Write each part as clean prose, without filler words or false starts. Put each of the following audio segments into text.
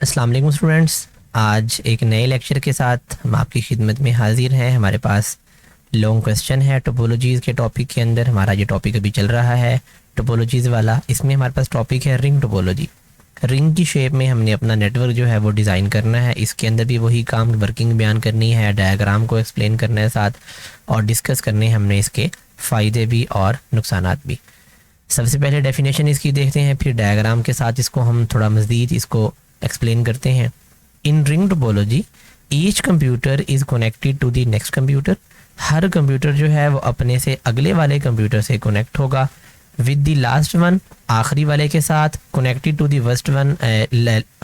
अस्सलाम वालेकुम स्टूडेंट्स। आज एक नए लेक्चर के साथ हम आपकी खिदमत में हाजिर हैं। हमारे पास लॉन्ग क्वेश्चन है टोपोलॉजीज़ के टॉपिक के अंदर। हमारा ये टॉपिक अभी चल रहा है टोपोलॉजीज़ वाला। इसमें हमारे पास टॉपिक है रिंग टोपोलॉजी। रिंग की शेप में हमने अपना नेटवर्क जो है वो डिज़ाइन करना है। इसके अंदर भी वही काम, वर्किंग बयान करनी है, डायग्राम को एक्सप्लेन करना है साथ, और डिस्कस करने हैं हमने इसके फ़ायदे भी और नुकसानात भी। सबसे पहले डेफिनेशन इसकी देखते हैं, फिर डायग्राम के साथ इसको हम थोड़ा मज़ीद इसको एक्सप्लेन करते हैं। In ring topology each computer is connected to the next computer. हर कंप्यूटर जो है वो अपने से अगले वाले कंप्यूटर से कनेक्ट होगा। विद द लास्ट वन, आखिरी वाले के साथ, connected to the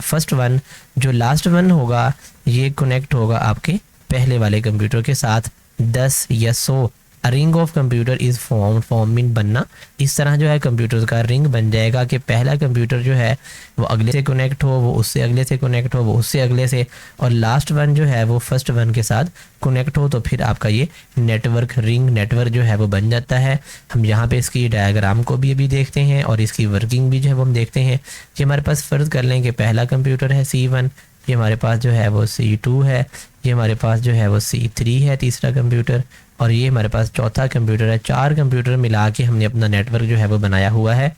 first one, जो लास्ट वन होगा ये कनेक्ट होगा आपके पहले वाले कंप्यूटर के साथ। 10 या 100 ring of computer is form mean बनना। इस तरह जो है कंप्यूटर का रिंग बन जाएगा कि पहला कंप्यूटर जो है वो अगले से कनेक्ट हो, वो उससे अगले से कनेक्ट हो, वो उससे अगले से, और लास्ट वन जो है वो फर्स्ट वन के साथ कनेक्ट हो। तो फिर आपका ये नेटवर्क, रिंग नेटवर्क जो है वो बन जाता है। हम यहाँ पे इसकी डायग्राम को भी अभी देखते हैं और इसकी वर्किंग भी जो है वो हम देखते हैं कि हमारे पास फ़र्ज़ कर लें कि पहला कंप्यूटर है C1, ये हमारे पास जो है वो C2 है, ये हमारे पास जो है वो C3 है तीसरा कंप्यूटर, और ये हमारे पास चौथा कंप्यूटर है। 4 कंप्यूटर मिला के हमने अपना नेटवर्क जो है वो बनाया हुआ है।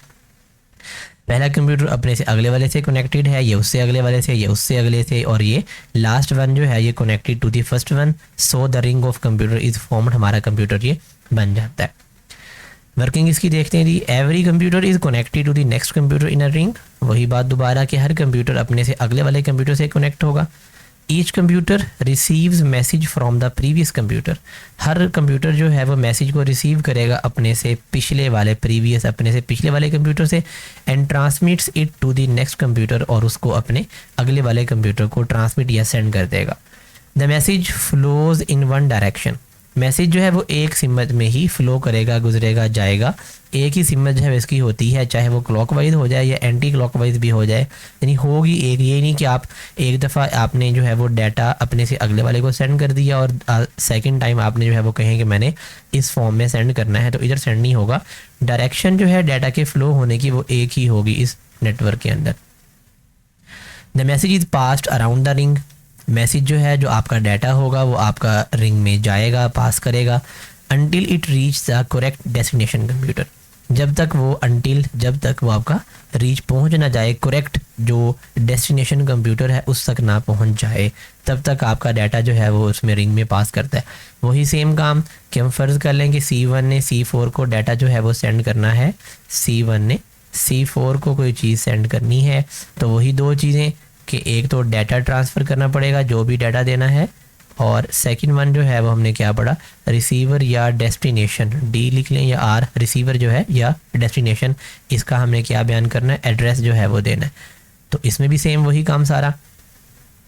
पहला कंप्यूटर अपने से अगले वाले से कनेक्टेड है, ये उससे अगले वाले से, ये उससे अगले से, और ये लास्ट वन जो है ये connected to the first one. So the ring of computer is formed, हमारा कंप्यूटर ये बन जाता है। वर्किंग इसकी देखते हैं जी। Every computer is connected to the next computer in a ring. वही बात दोबारा कि हर कंप्यूटर अपने से अगले वाले कंप्यूटर से कनेक्ट होगा। Each computer receives message from the previous computer. हर कंप्यूटर जो है वो मैसेज को रिसीव करेगा अपने से पिछले वाले, प्रीवियस अपने से पिछले वाले कंप्यूटर से, and transmits it to the next computer, और उसको अपने अगले वाले कंप्यूटर को ट्रांसमिट या सेंड कर देगा। The message flows in one direction. Message जो है वो एक सिमत में ही फ्लो करेगा, गुजरेगा, जाएगा। एक ही सिमत जो है इसकी होती है, चाहे वो क्लॉकवाइज हो जाए या एंटी क्लॉकवाइज भी हो जाए, यानी होगी एक। ये नहीं कि आप एक दफ़ा आपने जो है वो डाटा अपने से अगले वाले को सेंड कर दिया और सेकंड टाइम आपने जो है वो कहें कि मैंने इस फॉर्म में सेंड करना है, तो इधर सेंड नहीं होगा। डायरेक्शन जो है डाटा के फ़्लो होने की वो एक ही होगी इस नेटवर्क के अंदर। The message is passed around the ring. Message जो है, जो आपका डाटा होगा वो आपका रिंग में जाएगा, पास करेगा, until it reach the correct destination computer. जब तक वो आपका रीच पहुंच ना जाए, करेक्ट जो डेस्टिनेशन कंप्यूटर है उस तक ना पहुंच जाए, तब तक आपका डाटा जो है वो उसमें रिंग में पास करता है। वही सेम काम कि हम फ़र्ज़ कर लें कि C1 ने C4 को डाटा जो है वो सेंड करना है, C1 ने C4 को कोई चीज़ सेंड करनी है, तो वही दो चीज़ें कि एक तो डाटा ट्रांसफ़र करना पड़ेगा, जो भी डाटा देना है, और सेकंड वन जो है वो हमने क्या पढ़ा, रिसीवर या डेस्टिनेशन, डी लिख लें या आर, रिसीवर जो है या डेस्टिनेशन, इसका हमने क्या बयान करना है, एड्रेस जो है वो देना है। तो इसमें भी सेम वही काम सारा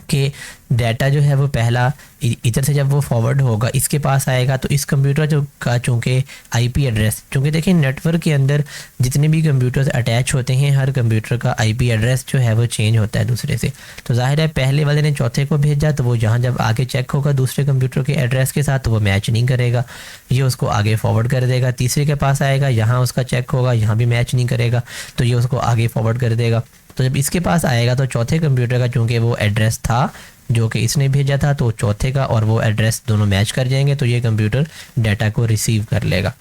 कि डाटा जो है वो पहला इधर से जब वो फॉरवर्ड होगा इसके पास आएगा, तो इस कंप्यूटर जो का चूँकि आईपी एड्रेस, चूँकि देखिए नेटवर्क के अंदर जितने भी कंप्यूटर्स अटैच होते हैं हर कंप्यूटर का आईपी एड्रेस जो है वो चेंज होता है दूसरे से। तो जाहिर है पहले वाले ने चौथे को भेजा, तो वो जहाँ जब आगे चेक होगा दूसरे कंप्यूटर के एड्रेस के साथ, तो वो मैच नहीं करेगा, ये उसको आगे फॉरवर्ड कर देगा। तीसरे के पास आएगा, यहाँ उसका चेक होगा, यहाँ भी मैच नहीं करेगा, तो ये उसको आगे फॉरवर्ड कर देगा। तो जब इसके पास आएगा तो चौथे कंप्यूटर का चूँकि वो एड्रेस था जो कि इसने भेजा था, तो चौथे का और वो एड्रेस दोनों मैच कर जाएंगे, तो ये कंप्यूटर डाटा को रिसीव कर लेगा।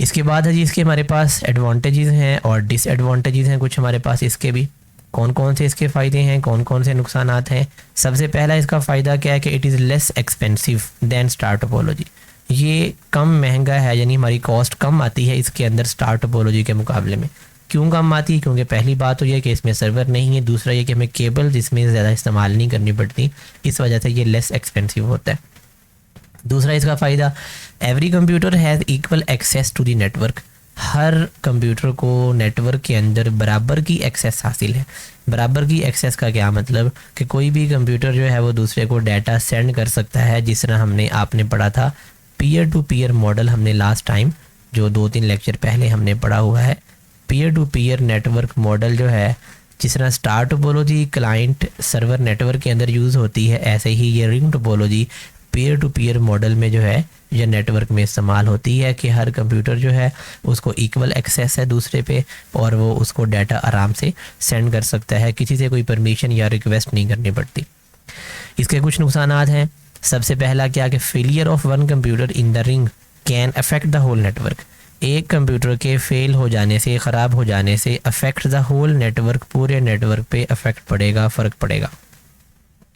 इसके बाद है जी इसके हमारे पास एडवांटेजेस हैं और डिसएडवांटेजेस हैं कुछ हमारे पास इसके भी। कौन कौन से इसके फ़ायदे हैं, कौन कौन से नुकसानात हैं। सबसे पहला इसका फ़ायदा क्या है कि it is less expensive than star topology. ये कम महंगा है, यानी हमारी कॉस्ट कम आती है इसके अंदर स्टार टोपोलॉजी के मुकाबले में। क्यों कम आती है? क्योंकि पहली बात तो ये कि इसमें सर्वर नहीं है, दूसरा ये कि हमें केबल जिसमें ज़्यादा इस्तेमाल नहीं करनी पड़ती, इस वजह से ये लेस एक्सपेंसिव होता है। दूसरा इसका फ़ायदा, every computer has equal access to the network. हर कंप्यूटर को नेटवर्क के अंदर बराबर की एक्सेस हासिल है। बराबर की एक्सेस का क्या मतलब कि कोई भी कंप्यूटर जो है वो दूसरे को डाटा सेंड कर सकता है, जिस तरह आपने पढ़ा था पीयर टू पीयर मॉडल, हमने लास्ट टाइम जो 2-3 लेक्चर पहले हमने पढ़ा हुआ है। Peer to peer network model जो है, जिस तरह star topology client server network के अंदर यूज़ होती है, ऐसे ही ये ring topology peer to peer model में जो है यह नेटवर्क में इस्तेमाल होती है कि हर कंप्यूटर जो है उसको इक्वल एक्सेस है दूसरे पे और वो उसको डाटा आराम से सेंड कर सकता है, किसी से कोई परमिशन या रिक्वेस्ट नहीं करनी पड़ती। इसके कुछ नुकसानात हैं। सबसे पहला क्या कि failure of one computer in the ring can affect the whole network. एक कंप्यूटर के फेल हो जाने से, ख़राब हो जाने से अफेक्ट द होल नेटवर्क, पूरे नेटवर्क पे अफेक्ट पड़ेगा, फ़र्क पड़ेगा।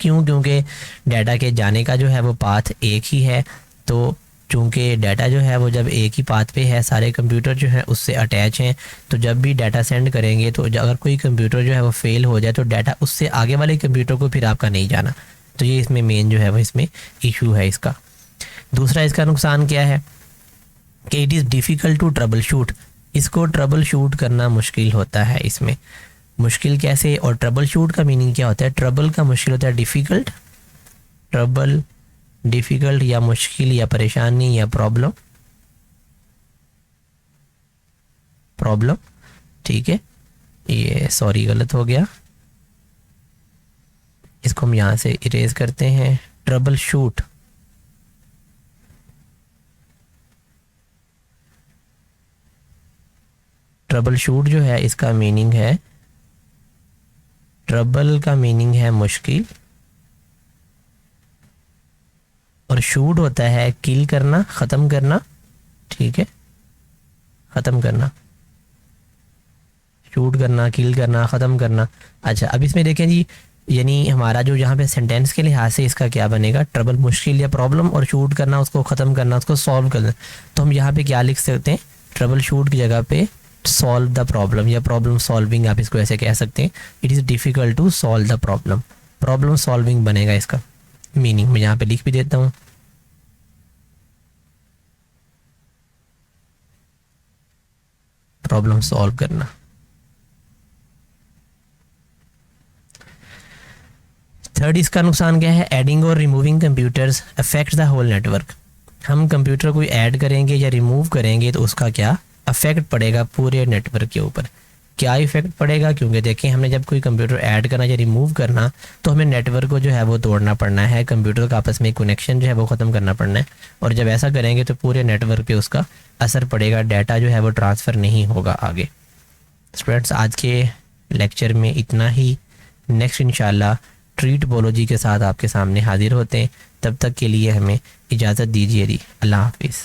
क्यों? क्योंकि डाटा के जाने का जो है वो पाथ एक ही है, तो चूँकि डाटा जो है वो जब एक ही पाथ पे है, सारे कंप्यूटर जो है उससे अटैच हैं, तो जब भी डाटा सेंड करेंगे तो अगर कोई कंप्यूटर जो है वो फेल हो जाए तो डाटा उससे आगे वाले कंप्यूटर को फिर आपका नहीं जाना। तो ये इसमें मेन जो है वो इसमें इशू है इसका। दूसरा इसका नुकसान क्या है कि it is difficult to troubleshoot. इसको ट्रबल शूट करना मुश्किल होता है। इसमें मुश्किल कैसे, और ट्रबल शूट का मीनिंग क्या होता है? ट्रबल का मुश्किल होता है डिफ़िकल्ट, ट्रबल डिफ़िकल्ट या मुश्किल या परेशानी या प्रॉब्लम, प्रॉब्लम, ठीक है। ये सॉरी गलत हो गया, इसको हम यहाँ से इरेज करते हैं। ट्रबल शूट, ट्रबल शूट जो है इसका मीनिंग है, ट्रबल का मीनिंग है मुश्किल और शूट होता है किल करना, ख़त्म करना, ठीक है, ख़त्म करना, शूट करना, किल करना, ख़त्म करना। अच्छा, अब इसमें देखें जी, यानी हमारा जो यहाँ पे सेंटेंस के लिहाज से इसका क्या बनेगा? ट्रबल मुश्किल या प्रॉब्लम, और शूट करना, उसको ख़त्म करना, उसको सॉल्व करना। तो हम यहाँ पे क्या लिख सकते हैं? ट्रबल शूट की जगह पे सॉल्व द प्रॉब्लम या प्रॉब्लम सॉल्विंग, आप इसको ऐसे कह सकते हैं। It is difficult to solve the problem, problem solving बनेगा इसका मीनिंग। मैं यहाँ पे लिख भी देता हूँ, प्रॉब्लम सॉल्व करना। थर्ड इसका नुकसान क्या है? एडिंग और removing computers affect the whole network. हम कंप्यूटर को ऐड करेंगे या रिमूव करेंगे तो उसका क्या अफेक्ट पड़ेगा पूरे नेटवर्क के ऊपर। क्या इफेक्ट पड़ेगा? क्योंकि देखिए, हमने जब कोई कंप्यूटर ऐड करना या रिमूव करना तो हमें नेटवर्क को जो है वो तोड़ना पड़ना है, कंप्यूटर का आपस में कनेक्शन जो है वो ख़त्म करना पड़ना है, और जब ऐसा करेंगे तो पूरे नेटवर्क पे उसका असर पड़ेगा, डाटा जो है वो ट्रांसफ़र नहीं होगा आगे। स्टूडेंट्स, आज के लेक्चर में इतना ही। नेक्स्ट इंशाल्लाह ट्री टोपोलॉजी के साथ आपके सामने हाजिर होते हैं। तब तक के लिए हमें इजाज़त दीजिए। अल्लाह हाफिज़।